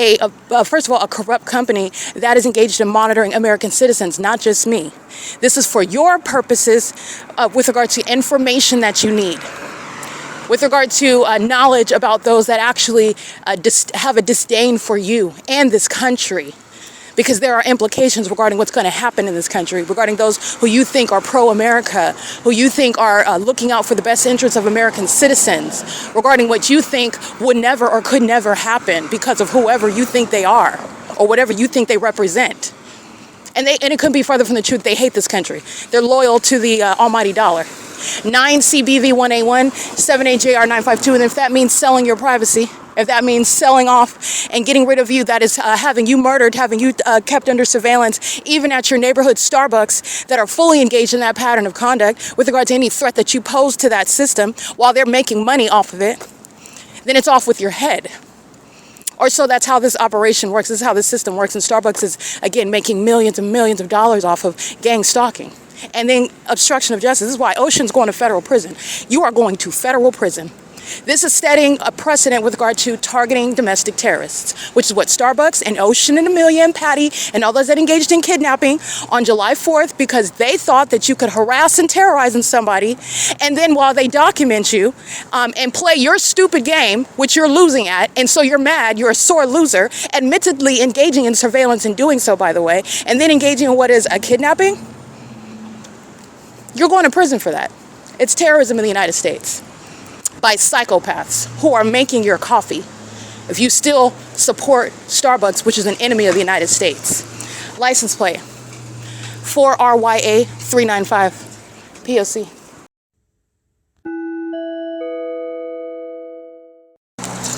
[SPEAKER 2] first of all, a corrupt company that is engaged in monitoring American citizens, not just me. This is for your purposes with regard to information that you need, with regard to knowledge about those that actually have a disdain for you and this country. Because there are implications regarding what's going to happen in this country, regarding those who you think are pro-America, who you think are looking out for the best interests of American citizens, regarding what you think would never or could never happen because of whoever you think they are or whatever you think they represent. And it couldn't be further from the truth. They hate this country. They're loyal to the almighty dollar. 9CBV1A1, 78JR952, and if that means selling your privacy, if that means selling off and getting rid of you, that is having you murdered, having you kept under surveillance, even at your neighborhood Starbucks that are fully engaged in that pattern of conduct with regard to any threat that you pose to that system while they're making money off of it, then it's off with your head. Or so that's how this operation works. This is how this system works. And Starbucks is, again, making millions and millions of dollars off of gang stalking. And then obstruction of justice. This is why Ocean's going to federal prison. You are going to federal prison. This is setting a precedent with regard to targeting domestic terrorists, which is what Starbucks and Ocean and Amelia and Patty and all those that engaged in kidnapping on July 4th, because they thought that you could harass and terrorize somebody, and then while they document you and play your stupid game, which you're losing at, and so you're mad, you're a sore loser, admittedly engaging in surveillance and doing so, by the way, and then engaging in what is a kidnapping, you're going to prison for that. It's terrorism in the United States by psychopaths who are making your coffee if you still support Starbucks, which is an enemy of the United States. License plate 4RYA395 P.O.C.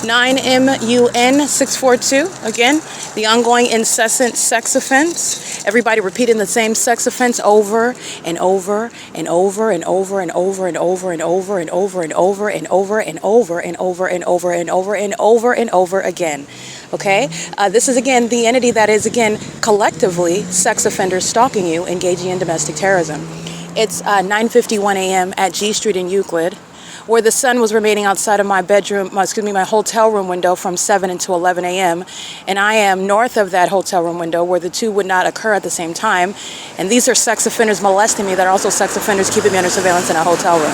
[SPEAKER 2] 9MUN642, again, the ongoing incessant sex offense. Everybody repeating the same sex offense over and over and over and over and over and over and over and over and over and over and over and over and over and over and over and over again. Okay, this is again the entity that is again collectively sex offenders stalking you, engaging in domestic terrorism. It's 9:51 a.m. at G Street in Euclid, where the sun was remaining outside of my my hotel room window from 7 until 11 a.m. And I am north of that hotel room window where the two would not occur at the same time. And these are sex offenders molesting me that are also sex offenders keeping me under surveillance in a hotel room.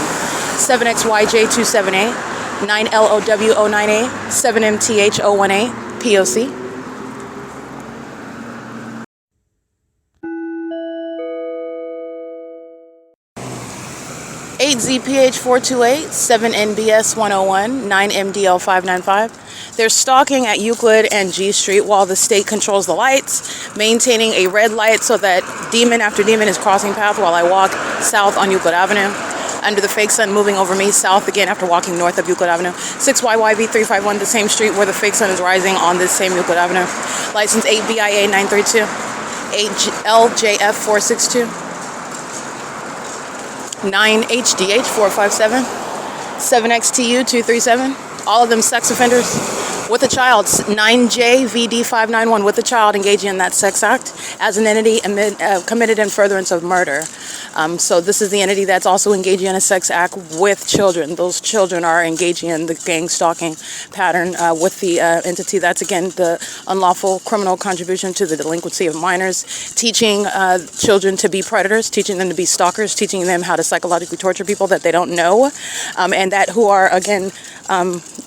[SPEAKER 2] 7XYJ278, 9LOW098, 7MTH018, P.O.C. 8ZPH428, 7NBS101, 9MDL595. They're stalking at Euclid and G Street while the state controls the lights, maintaining a red light so that demon after demon is crossing path while I walk south on Euclid Avenue. Under the fake sun moving over me south again after walking north of Euclid Avenue. 6YYV351, the same street where the fake sun is rising on this same Euclid Avenue. License 8BIA932, 8LJF462. 9HDH 457, 7XTU 237, all of them sex offenders with a child. 9JVD 591 with a child engaging in that sex act as an entity committed in furtherance of murder. So this is the entity that's also engaging in a sex act with children. Those children are engaging in the gang stalking pattern with the entity. That's, again, the unlawful criminal contribution to the delinquency of minors, teaching children to be predators, teaching them to be stalkers, teaching them how to psychologically torture people that they don't know, and that who are, again,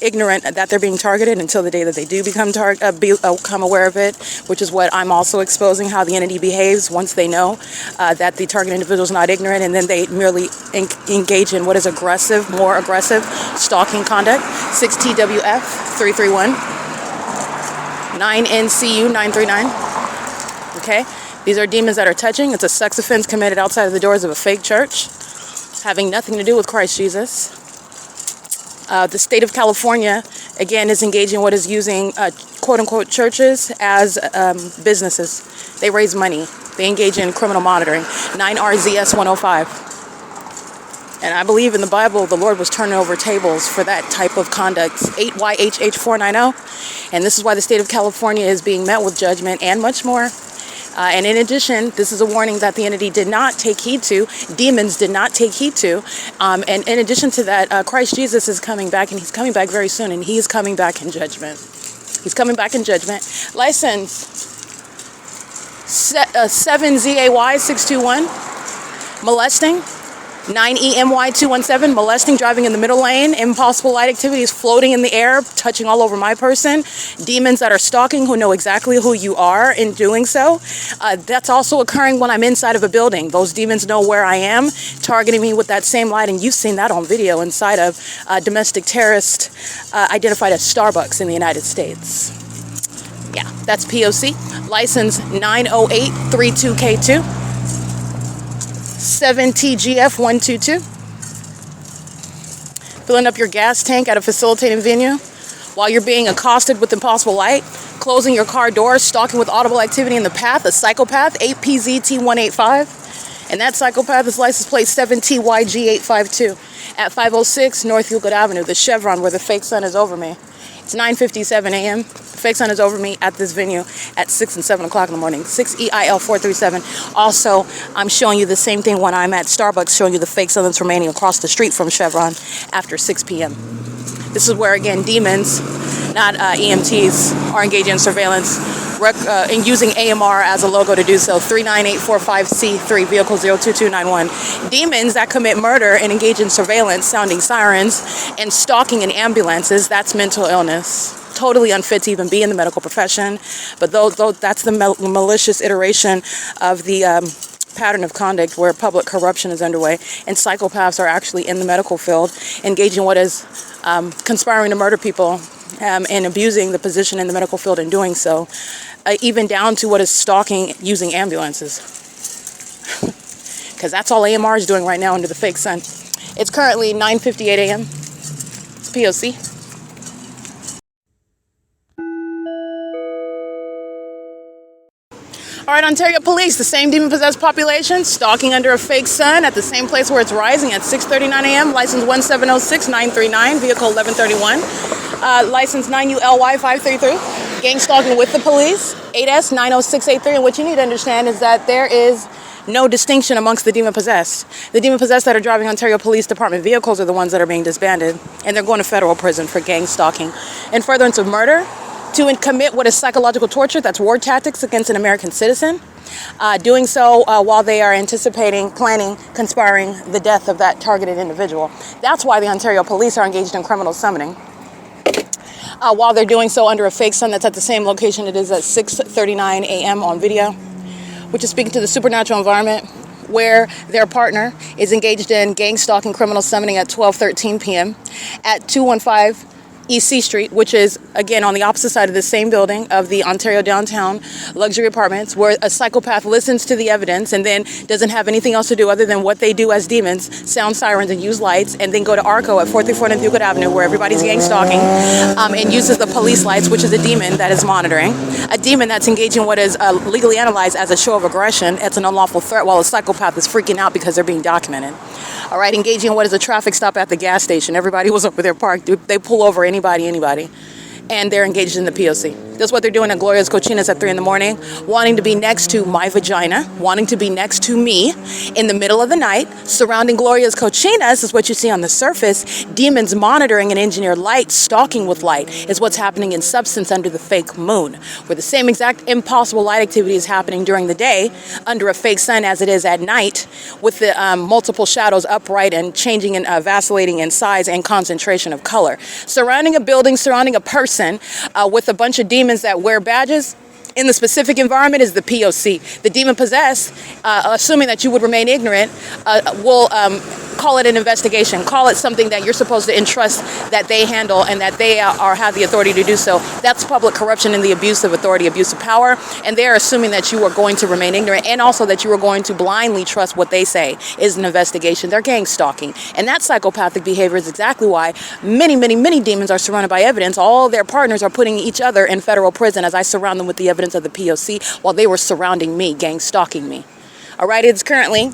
[SPEAKER 2] ignorant that they're being targeted until the day that they do become aware of it, which is what I'm also exposing, how the entity behaves once they know that the target individual is not ignorant, and then they merely engage in what is more aggressive stalking conduct. 6TWF 331, 9NCU 939. Okay, these are demons that are touching. It's a sex offense committed outside of the doors of a fake church, having nothing to do with Christ Jesus. The state of California, again, is engaging what is using quote-unquote churches as businesses. They raise money. They engage in criminal monitoring. 9RZS 105. And I believe in the Bible, the Lord was turning over tables for that type of conduct. 8YHH 490. And this is why the state of California is being met with judgment and much more. And in addition, this is a warning that the entity did not take heed to, demons did not take heed to. And in addition to that, Christ Jesus is coming back, and he's coming back very soon, and he's coming back in judgment. He's coming back in judgment. License 7ZAY 621, molesting. 9EMY 217, molesting, driving in the middle lane. Impossible light activities, floating in the air, touching all over my person. Demons that are stalking who know exactly who you are in doing so. That's also occurring when I'm inside of a building. Those demons know where I am, targeting me with that same light, and you've seen that on video inside of domestic terrorist identified as Starbucks in the United States. Yeah, that's P.O.C. License 90832K2. 7TGF122. Filling up your gas tank at a facilitating venue while you're being accosted with impossible light, closing your car doors, stalking with audible activity in the path, a psychopath, 8PZT185. And that psychopath is license plate 7TYG852 at 506 North Euclid Avenue, the Chevron where the fake sun is over me. It's 9:57 a.m. The fake sun is over me at this venue at 6 and 7 o'clock in the morning. 6EIL 437. Also, I'm showing you the same thing when I'm at Starbucks, showing you the fake sun that's remaining across the street from Chevron after 6 p.m. This is where, again, demons, not EMTs, are engaging in surveillance and using AMR as a logo to do so. 39845C3, vehicle 02291. Demons that commit murder and engage in surveillance, sounding sirens, and stalking in ambulances, that's mental illness. Totally unfit to even be in the medical profession. But though that's the malicious iteration of the pattern of conduct where public corruption is underway, and psychopaths are actually in the medical field, engaging in what is conspiring to murder people and abusing the position in the medical field in doing so, even down to what is stalking using ambulances. Because that's all AMR is doing right now under the fake sun. It's currently 9:58 a.m. It's P.O.C. All right, Ontario Police, the same demon-possessed population, stalking under a fake sun at the same place where it's rising at 6:39 a.m., license 1706939, vehicle 1131, license 9ULY 533, gang stalking with the police, 8S 90683, and what you need to understand is that there is no distinction amongst the demon-possessed. The demon-possessed that are driving Ontario Police Department vehicles are the ones that are being disbanded, and they're going to federal prison for gang stalking. In furtherance of murder, to commit what is psychological torture, that's war tactics against an American citizen, doing so while they are anticipating, planning, conspiring the death of that targeted individual. That's why the Ontario Police are engaged in criminal summoning. While they're doing so under a fake sun that's at the same location it is at 6:39 a.m. on video, which is speaking to the supernatural environment where their partner is engaged in gang stalking criminal summoning at 12:13 p.m. at 215 E.C. Street, which is, again, on the opposite side of the same building of the Ontario Downtown Luxury Apartments, where a psychopath listens to the evidence and then doesn't have anything else to do other than what they do as demons, sound sirens and use lights, and then go to ARCO at 434 North Euclid Avenue, where everybody's gang stalking, and uses the police lights, which is a demon that is monitoring, a demon that's engaging in what is legally analyzed as a show of aggression. It's an unlawful threat, while a psychopath is freaking out because they're being documented. All right, engaging in what is a traffic stop at the gas station. Everybody was over there parked. They pull over anybody, and they're engaged in the P.O.C. That's what they're doing at Gloria's Cochinas at 3 in the morning, wanting to be next to my vagina, wanting to be next to me in the middle of the night. Surrounding Gloria's Cochinas is what you see on the surface. Demons monitoring an engineered light, stalking with light, is what's happening in substance under the fake moon, where the same exact impossible light activity is happening during the day under a fake sun as it is at night, with the multiple shadows upright and changing and vacillating in size and concentration of color. Surrounding a building, surrounding a person with a bunch of demons that wear badges in the specific environment is the P.O.C. The demon possessed, assuming that you would remain ignorant, will call it an investigation, call it something that you're supposed to entrust that they handle and that they have the authority to do so. That's public corruption and the abuse of authority, abuse of power, and they're assuming that you are going to remain ignorant and also that you are going to blindly trust what they say is an investigation. They're gang stalking, and that psychopathic behavior is exactly why many demons are surrounded by evidence. All their partners are putting each other in federal prison as I surround them with the evidence of the P.O.C. while they were surrounding me, gang stalking me. All right, it's currently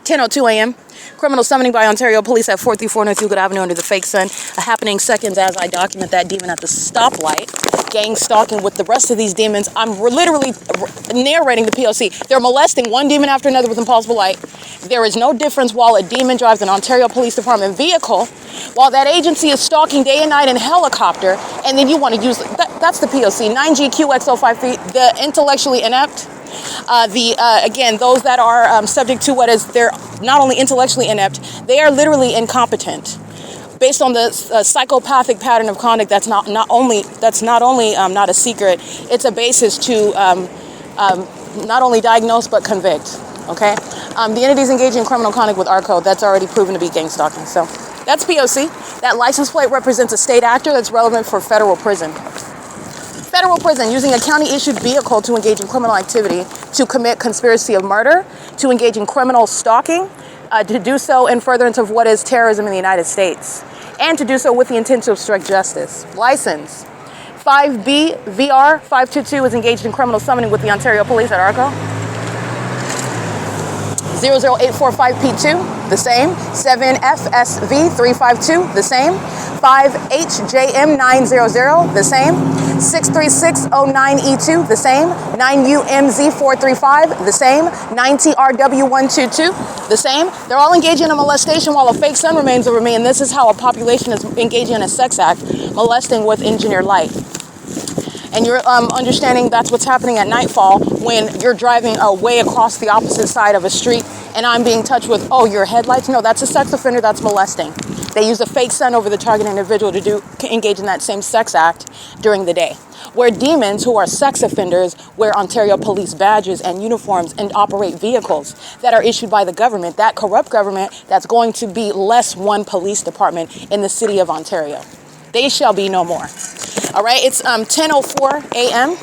[SPEAKER 2] 10:02 a.m. Criminal summoning by Ontario Police at 434 North Euclid Avenue under the fake sun. Happening seconds as I document that demon at the stoplight. Gang stalking with the rest of these demons. I'm literally narrating the P.O.C. They're molesting one demon after another with impossible light. There is no difference while a demon drives an Ontario Police Department vehicle, while that agency is stalking day and night in helicopter, and then you want to use that's the P.O.C. 9GQX05 the intellectually inept. Again, those that are subject to what is they're not only intellectually inept, they are literally incompetent. Based on the psychopathic pattern of conduct, that's not only not a secret. It's a basis to not only diagnose but convict. Okay, the entities engaging in criminal conduct with ARCO, that's already proven to be gang stalking. So that's P.O.C. That license plate represents a state actor that's relevant for federal prison. Federal prison, using a county-issued vehicle to engage in criminal activity, to commit conspiracy of murder, to engage in criminal stalking, to do so in furtherance of what is terrorism in the United States, and to do so with the intent to obstruct justice. License 5B VR 522 is engaged in criminal summoning with the Ontario Police at ARCO. 00845P2, the same. 7FSV 352, the same. 5HJM 900, the same. 63609E2, the same. 9UMZ 435, the same. 9TRW 122, the same. They're all engaging in a molestation while a fake sun remains over me, and this is how a population is engaging in a sex act, molesting with engineered light. And you're understanding that's what's happening at nightfall when you're driving way across the opposite side of a street and I'm being touched with, oh, your headlights? No, that's a sex offender that's molesting. They use a fake sun over the target individual to engage in that same sex act during the day. Where demons who are sex offenders wear Ontario police badges and uniforms and operate vehicles that are issued by the government, that corrupt government that's going to be less one police department in the city of Ontario. They shall be no more. All right, it's 10:04 a.m.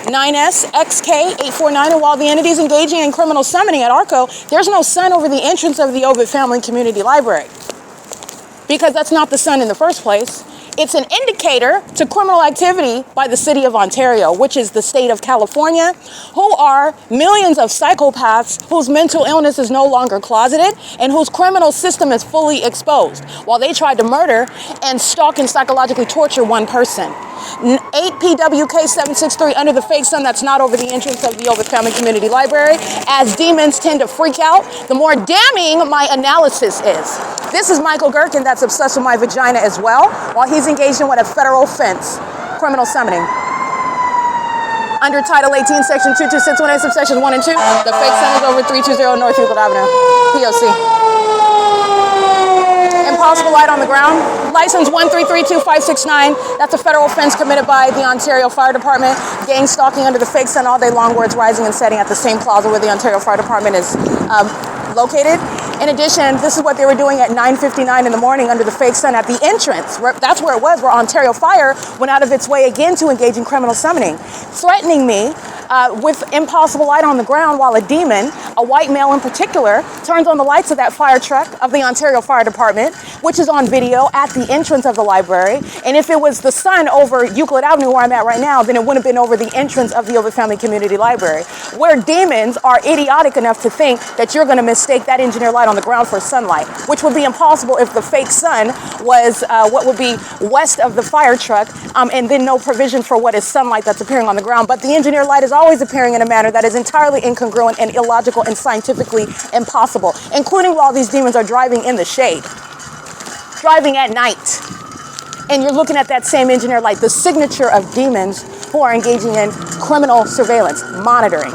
[SPEAKER 2] 9S XK 849, and while the entity is engaging in criminal summoning at ARCO, there's no sun over the entrance of the OVITT Family Community Library, because that's not the sun in the first place. It's an indicator to criminal activity by the city of Ontario, which is the state of California, who are millions of psychopaths whose mental illness is no longer closeted and whose criminal system is fully exposed, while they tried to murder and stalk and psychologically torture one person. 8PWK763 under the fake sun that's not over the entrance of the OVITT Family Community Library, as demons tend to freak out, the more damning my analysis is. This is Michael GERKEN that's obsessed with my vagina as well, while he's engaged in what a federal offense, criminal summoning. Under Title 18, Section 22618, subsections 1 and 2, the fake sun is over 320 North Euclid Avenue, P.O.C. Impossible light on the ground. License 1332569. That's a federal offense committed by the Ontario Fire Department. Gang stalking under the fake sun all day long, where it's rising and setting at the same plaza where the Ontario Fire Department is located. In addition, this is what they were doing at 9:59 in the morning under the fake sun at the entrance. That's where it was, where Ontario Fire went out of its way again to engage in criminal summoning, threatening me with impossible light on the ground while a demon, a white male in particular, turns on the lights of that fire truck of the Ontario Fire Department, which is on video at the entrance of the library. And if it was the sun over Euclid Avenue where I'm at right now, then it wouldn't have been over the entrance of the OVITT Family Community Library, where demons are idiotic enough to think that you're going to mistake that engineer light on the ground for sunlight, which would be impossible if the fake sun was what would be west of the fire truck, and then no provision for what is sunlight that's appearing on the ground. But the engineer light is always appearing in a manner that is entirely incongruent and illogical and scientifically impossible, including while these demons are driving in the shade, driving at night. And you're looking at that same engineer light, the signature of demons who are engaging in criminal surveillance, monitoring,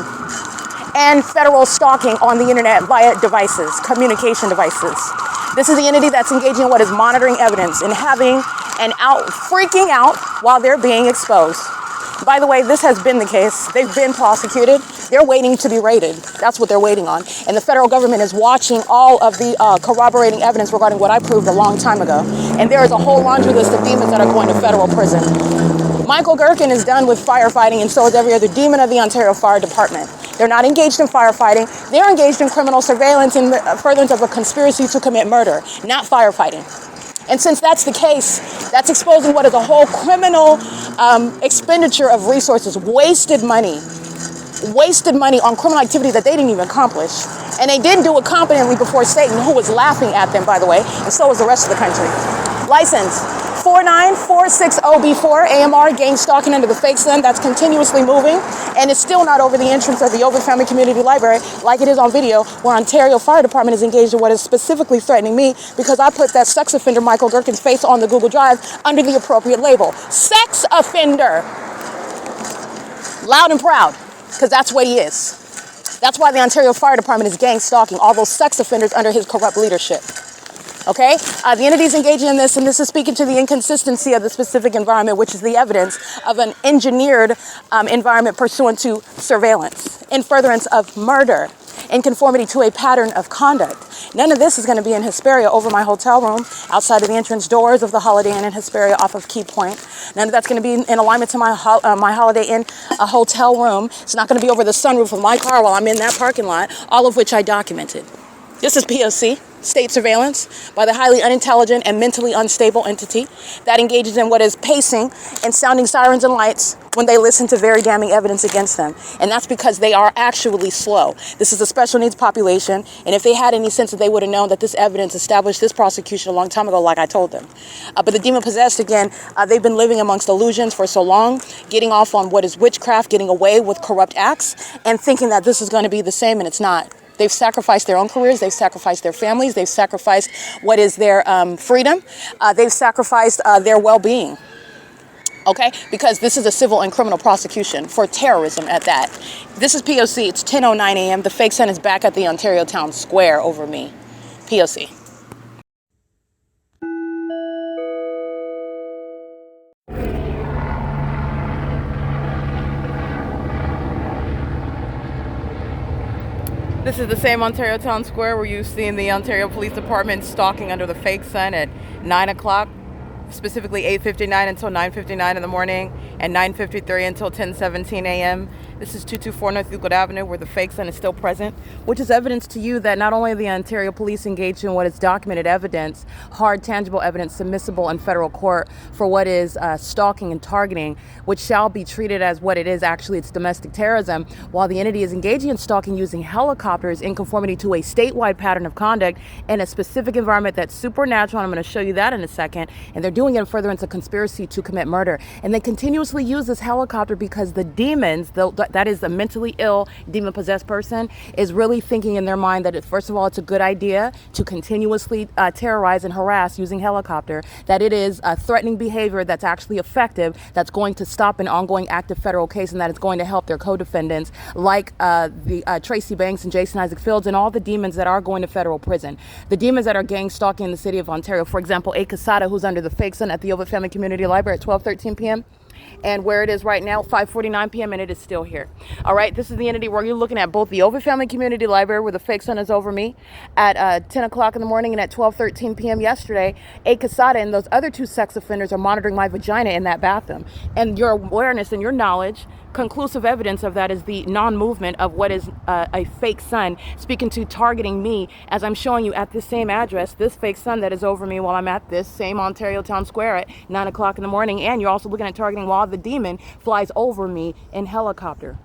[SPEAKER 2] and federal stalking on the internet via devices, communication devices. This is the entity that's engaging in what is monitoring evidence and having and freaking out while they're being exposed. By the way, this has been the case. They've been prosecuted. They're waiting to be raided. That's what they're waiting on. And the federal government is watching all of the corroborating evidence regarding what I proved a long time ago. And there is a whole laundry list of demons that are going to federal prison. Michael GERKEN is done with firefighting, and so is every other demon of the Ontario Fire Department. They're not engaged in firefighting. They're engaged in criminal surveillance and furtherance of a conspiracy to commit murder, not firefighting. And since that's the case, that's exposing what is a whole criminal expenditure of resources, wasted money on criminal activity that they didn't even accomplish. And they didn't do it competently before Satan, who was laughing at them, by the way, and so was the rest of the country. License 49460B4 AMR, gang stalking under the fake sun. That's continuously moving, and it's still not over the entrance of the OVITT Family Community Library like it is on video, where Ontario Fire Department is engaged in what is specifically threatening me because I put that sex offender Michael GERKEN's face on the Google Drive under the appropriate label. Sex offender. Loud and proud, because that's what he is. That's why the Ontario Fire Department is gang stalking all those sex offenders under his corrupt leadership. Okay, the entities engaging in this, and this is speaking to the inconsistency of the specific environment, which is the evidence of an engineered environment pursuant to surveillance, in furtherance of murder, in conformity to a pattern of conduct. None of this is going to be in Hesperia over my hotel room, outside of the entrance doors of the Holiday Inn in Hesperia off of Key Point. None of that's going to be in alignment to my Holiday Inn hotel room. It's not going to be over the sunroof of my car while I'm in that parking lot, all of which I documented. This is P.O.C, state surveillance by the highly unintelligent and mentally unstable entity that engages in what is pacing and sounding sirens and lights when they listen to very damning evidence against them. And that's because they are actually slow. This is a special needs population, and if they had any sense that they would have known that this evidence established this prosecution a long time ago, like I told them. But the demon possessed, again, they've been living amongst illusions for so long, getting off on what is witchcraft, getting away with corrupt acts, and thinking that this is going to be the same, and it's not. They've sacrificed their own careers. They've sacrificed their families. They've sacrificed what is their freedom. They've sacrificed their well-being. Okay? Because this is a civil and criminal prosecution for terrorism at that. This is P.O.C. It's 10:09 a.m. The fake sun is back at the Ontario Town Square over me. P.O.C.
[SPEAKER 1] This is the same Ontario Town Square where you've seen the Ontario Police Department stalking under the fake sun at 9 o'clock, specifically 8:59 until 9:59 in the morning, and 9:53 until 10:17 a.m. This is 224 North Euclid Avenue, where the fake sun is still present, which is evidence to you that not only the Ontario Police engaged in what is documented evidence, hard, tangible evidence submissible in federal court for what is stalking and targeting, which shall be treated as what it is. Actually, it's domestic terrorism, while the entity is engaging in stalking using helicopters in conformity to a statewide pattern of conduct in a specific environment that's supernatural, and I'm going to show you that in a second, and they're doing it in furtherance of conspiracy to commit murder. And they continuously use this helicopter because the demons, that is a mentally ill, demon-possessed person, is really thinking in their mind that, first of all, it's a good idea to continuously terrorize and harass using helicopter, that it is a threatening behavior that's actually effective, that's going to stop an ongoing active federal case, and that it's going to help their co-defendants like Tracy Banks and Jason Isaac Fields and all the demons that are going to federal prison. The demons that are gang stalking in the city of Ontario, for example, A. Casada, who's under the fake sun at the OVITT Family Community Library at 12:13 p.m.,
[SPEAKER 2] and where it is right now, 5:49 p.m., and it is still here. All right, this is the entity where you're looking at both the OVITT Family Community Library, where the fake sun is over me, at 10 o'clock in the morning, and at 12:13 p.m. yesterday, A. Quesada and those other two sex offenders are monitoring my vagina in that bathroom. And your awareness and your knowledge, conclusive evidence of that is the non-movement of what is a fake sun speaking to targeting me, as I'm showing you at this same address, this fake sun that is over me while I'm at this same Ontario Town Square at 9 o'clock in the morning. And you're also looking at targeting while the demon flies over me in helicopter.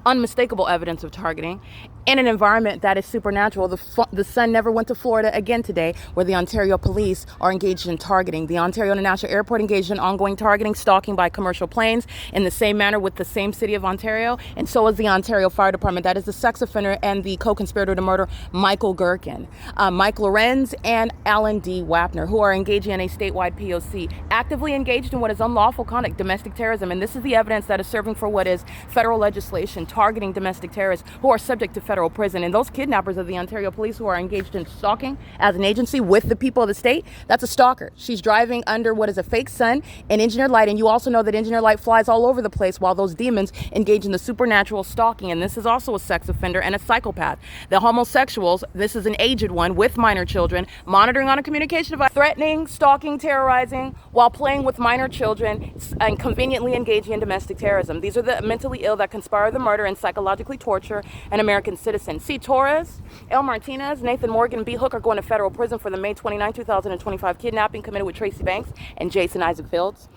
[SPEAKER 2] Unmistakable evidence of targeting in an environment that is supernatural. The sun never went to Florida again today, where the Ontario police are engaged in targeting. The Ontario International Airport engaged in ongoing targeting, stalking by commercial planes in the same manner with the same city of Ontario, and so is the Ontario Fire Department. That is the sex offender and the co-conspirator to murder Michael GERKEN, Mike LORENZ, and Alan D. WAPNER, who are engaging in a statewide P.O.C, actively engaged in what is unlawful conduct, domestic terrorism. And this is the evidence that is serving for what is federal legislation targeting domestic terrorists who are subject to federal prison. And those kidnappers of the Ontario police who are engaged in stalking as an agency with the people of the state, that's a stalker. She's driving under what is a fake sun and engineered light. And you also know that engineered light flies all over the place while those demons engage in the supernatural stalking. And this is also a sex offender and a psychopath. The homosexuals, this is an aged one with minor children, monitoring on a communication device, threatening, stalking, terrorizing while playing with minor children and conveniently engaging in domestic terrorism. These are the mentally ill that conspire the murder and psychologically torture an American citizen. C. Torres, L. Martinez, Nathan Morgan, B. Hook are going to federal prison for the May 29, 2025 kidnapping committed with Tracy Banks and Jason Isaac Fields.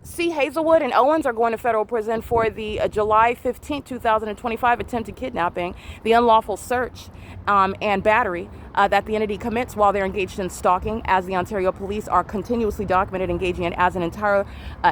[SPEAKER 2] C. Hazelwood and Owens are going to federal prison for the July 15, 2025 attempted kidnapping, the unlawful search and battery that the entity commits while they're engaged in stalking, as the Ontario police are continuously documented engaging in as an entire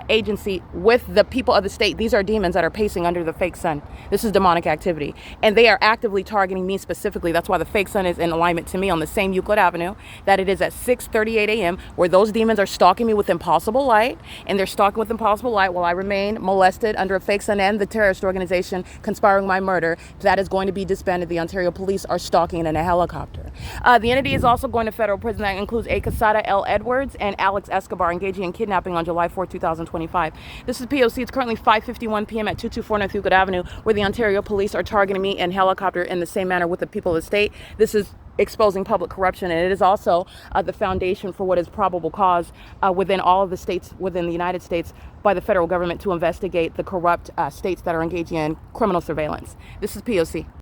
[SPEAKER 2] agency with the people of the state. These are demons that are pacing under the fake sun. This is demonic activity. And they are actively targeting me specifically. That's why the fake sun is in alignment to me on the same Euclid Avenue that it is at 6:38 a.m., where those demons are stalking me with impossible light, and they're stalking with impossible light while I remain molested under a fake sun and the terrorist organization conspiring my murder. That is going to be disbanded. The Ontario police are stalking in a helicopter. The entity is also going to federal prison. That includes A. Quesada, L. Edwards, and Alex Escobar engaging in kidnapping on July 4, 2025. This is P.O.C. It's currently 5:51 p.m. at 224 North Euclid Avenue, where the Ontario police are targeting me in helicopter in the same manner with the people of the state. This is exposing public corruption, and it is also the foundation for what is probable cause within all of the states within the United States by the federal government to investigate the corrupt states that are engaging in criminal surveillance. This is P.O.C.